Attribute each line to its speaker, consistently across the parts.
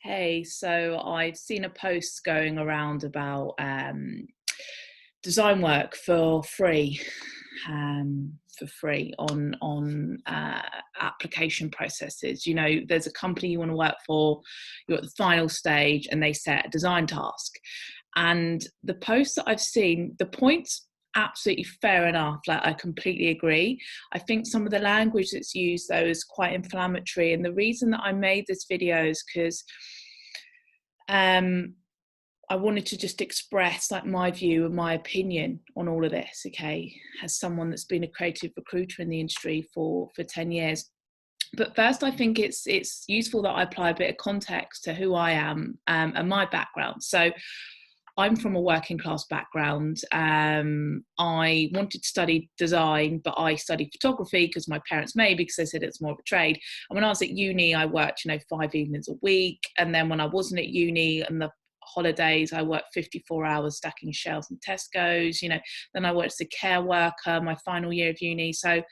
Speaker 1: Hey, so I've seen a post going around about design work for free on application processes. You know, there's a company you want to work for, you're at the final stage, and they set a design task. And the posts that I've seen, the points absolutely fair enough. Like I completely agree. I think some of the language that's used though is quite inflammatory. And the reason that I made this video is because um, I wanted to just express like my view and my opinion on all of this, okay, as someone that's been a creative recruiter in the industry for 10 years. But first, I think it's useful that I apply a bit of context to who I am and my background. So I'm from a working class background. I wanted to study design, but I studied photography because my parents made, because they said it's more of a trade. And when I was at uni, I worked, 5 evenings a week. And then when I wasn't at uni and the holidays, I worked 54 hours stacking shelves in Tesco's, then I worked as a care worker my final year of uni. So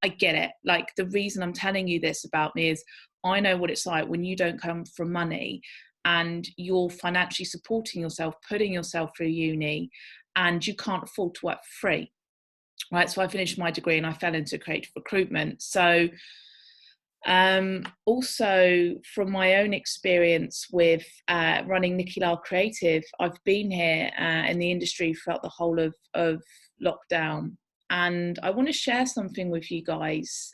Speaker 1: I get it. Like, the reason I'm telling you this about me is I know what it's like when you don't come from money and you're financially supporting yourself, putting yourself through uni, and you can't afford to work for free, right? So I finished my degree and I fell into creative recruitment. So also from my own experience with running Nikki Lal Creative, I've been here in the industry throughout the whole of lockdown. And I want to share something with you guys.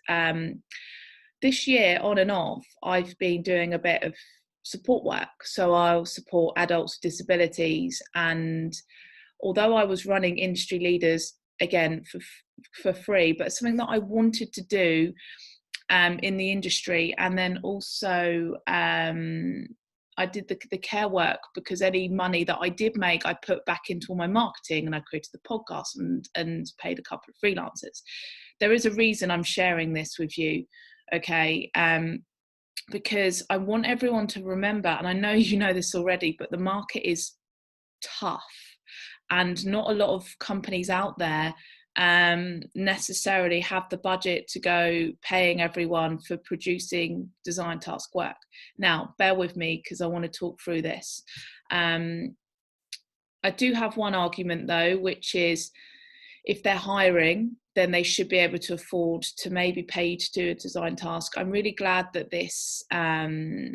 Speaker 1: This year, on and off, I've been doing a bit of support work. So I'll support adults with disabilities. And although I was running industry leaders, again, for free, but something that I wanted to do in the industry. And then also I did the care work, because any money that I did make, I put back into all my marketing, and I created the podcast and paid a couple of freelancers. There is a reason I'm sharing this with you, okay? Because I want everyone to remember, and I know you know this already, but the market is tough, and not a lot of companies out there necessarily have the budget to go paying everyone for producing design task work. Now, bear with me because I want to talk through this. I do have one argument though, which is if they're hiring, then they should be able to afford to maybe pay you to do a design task. I'm really glad that this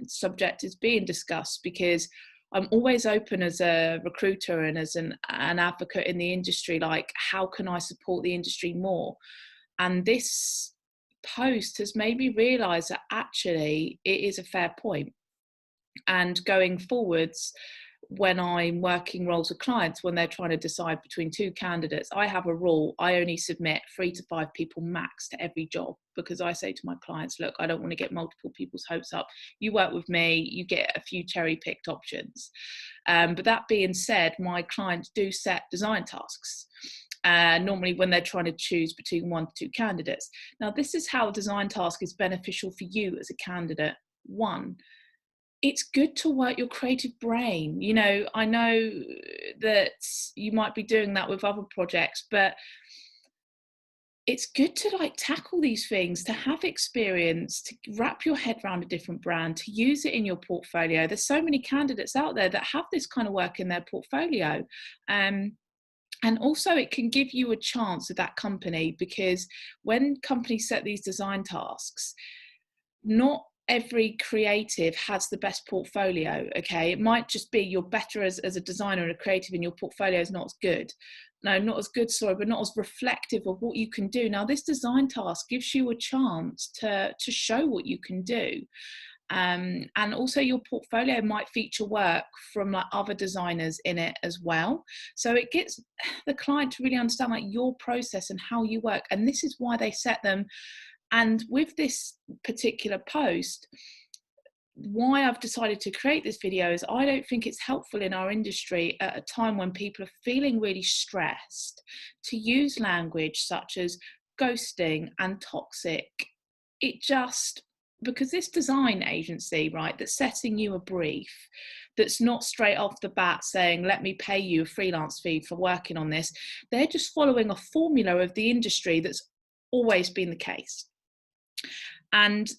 Speaker 1: subject is being discussed, because I'm always open as a recruiter and as an advocate in the industry, like, how can I support the industry more? And this post has made me realise that actually it is a fair point. And going forwards, when I'm working roles with clients, when they're trying to decide between two candidates, I have a rule. I only submit 3 to 5 people max to every job, because I say to my clients, look, I don't want to get multiple people's hopes up. You work with me, you get a few cherry-picked options. But that being said, my clients do set design tasks. Normally when they're trying to choose between 1 to 2 candidates. Now, this is how a design task is beneficial for you as a candidate. One, it's good to work your creative brain. I know that you might be doing that with other projects, but it's good to tackle these things, to have experience, to wrap your head around a different brand, to use it in your portfolio. There's so many candidates out there that have this kind of work in their portfolio. And also it can give you a chance with that company, because when companies set these design tasks, not every creative has the best portfolio, okay? It might just be you're better as a designer and a creative, and your portfolio is not as good. No, not as good, sorry, but not as reflective of what you can do. Now, this design task gives you a chance to show what you can do. And also your portfolio might feature work from other designers in it as well. So it gets the client to really understand your process and how you work. And this is why they set them. And with this particular post, why I've decided to create this video is I don't think it's helpful in our industry at a time when people are feeling really stressed to use language such as ghosting and toxic. Because this design agency, right, that's setting you a brief, that's not straight off the bat saying, let me pay you a freelance fee for working on this, they're just following a formula of the industry that's always been the case. And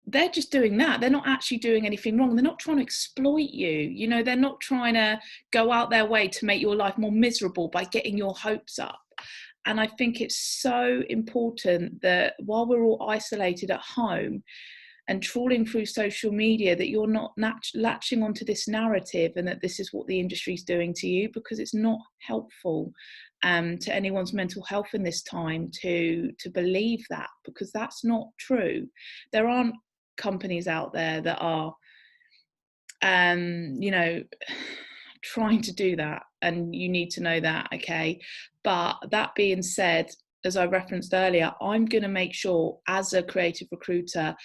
Speaker 1: they're just doing that. They're not actually doing anything wrong. They're not trying to exploit you. You know, they're not trying to go out their way to make your life more miserable by getting your hopes up. And I think it's so important that while we're all isolated at home and trawling through social media, that you're not latching onto this narrative and that this is what the industry is doing to you, because it's not helpful to anyone's mental health in this time to believe that, because that's not true. There aren't companies out there that are you know, trying to do that, and you need to know that, okay? But that being said, as I referenced earlier, I'm going to make sure as a creative recruiter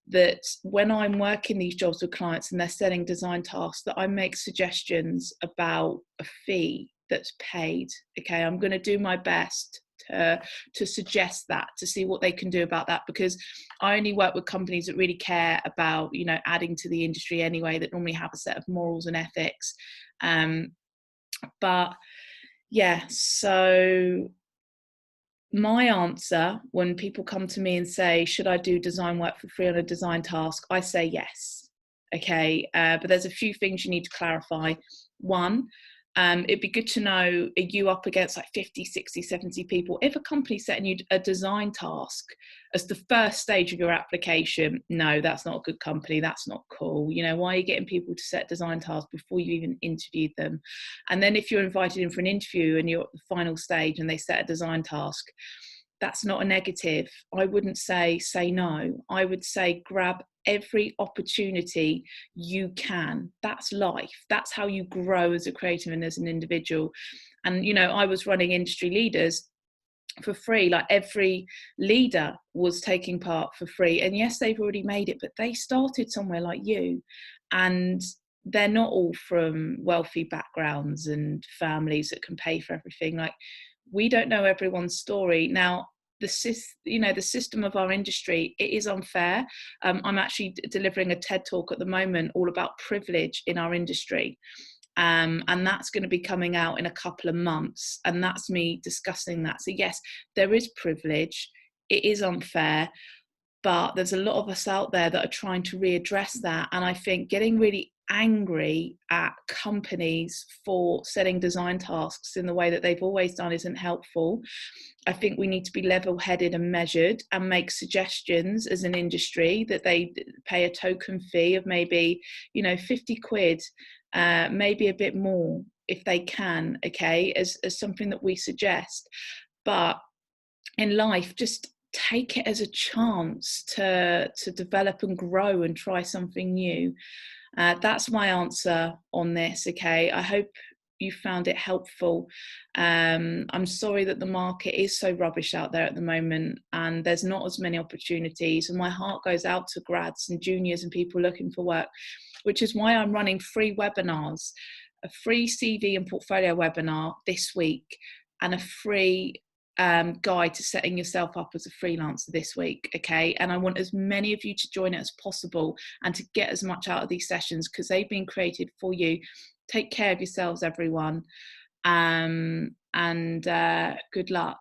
Speaker 1: that when I'm working these jobs with clients and they're setting design tasks, that I make suggestions about a fee that's paid. Okay, I'm going to do my best to suggest that, to see what they can do about that, because I only work with companies that really care about, you know, adding to the industry anyway, that normally have a set of morals and ethics. But yeah, so my answer when people come to me and say, should I do design work for free on a design task? I say yes. Okay. But there's a few things you need to clarify. One, it'd be good to know, are you up against like 50, 60, 70 people? If a company's setting you a design task as the first stage of your application, no, that's not a good company. That's not cool. You know, why are you getting people to set design tasks before you even interviewed them? And then if you're invited in for an interview and you're at the final stage and they set a design task, that's not a negative. I wouldn't say no. I would say grab every opportunity you can. That's life. That's how you grow as a creative and as an individual. And, you know, I was running industry leaders for free. Like every leader was taking part for free. And yes, they've already made it, but they started somewhere like you. And they're not all from wealthy backgrounds and families that can pay for everything. Like, we don't know everyone's story. Now, the system of our industry, it is unfair. I'm actually delivering a TED talk at the moment all about privilege in our industry. And that's going to be coming out in a couple of months. And that's me discussing that. So yes, there is privilege. It is unfair. But there's a lot of us out there that are trying to readdress that. And I think getting really angry at companies for setting design tasks in the way that they've always done isn't helpful. I think we need to be level-headed and measured and make suggestions as an industry that they pay a token fee of maybe, you know, 50 quid, maybe a bit more if they can, okay, as something that we suggest. But in life, just take it as a chance to develop and grow and try something new. That's my answer on this. Okay, I hope you found it helpful. I'm sorry that the market is so rubbish out there at the moment and there's not as many opportunities, and my heart goes out to grads and juniors and people looking for work, which is why I'm running free webinars, a free CV and portfolio webinar this week and a free guide to setting yourself up as a freelancer this week. Okay, and I want as many of you to join it as possible and to get as much out of these sessions because they've been created for you. Take care of yourselves, everyone, and good luck.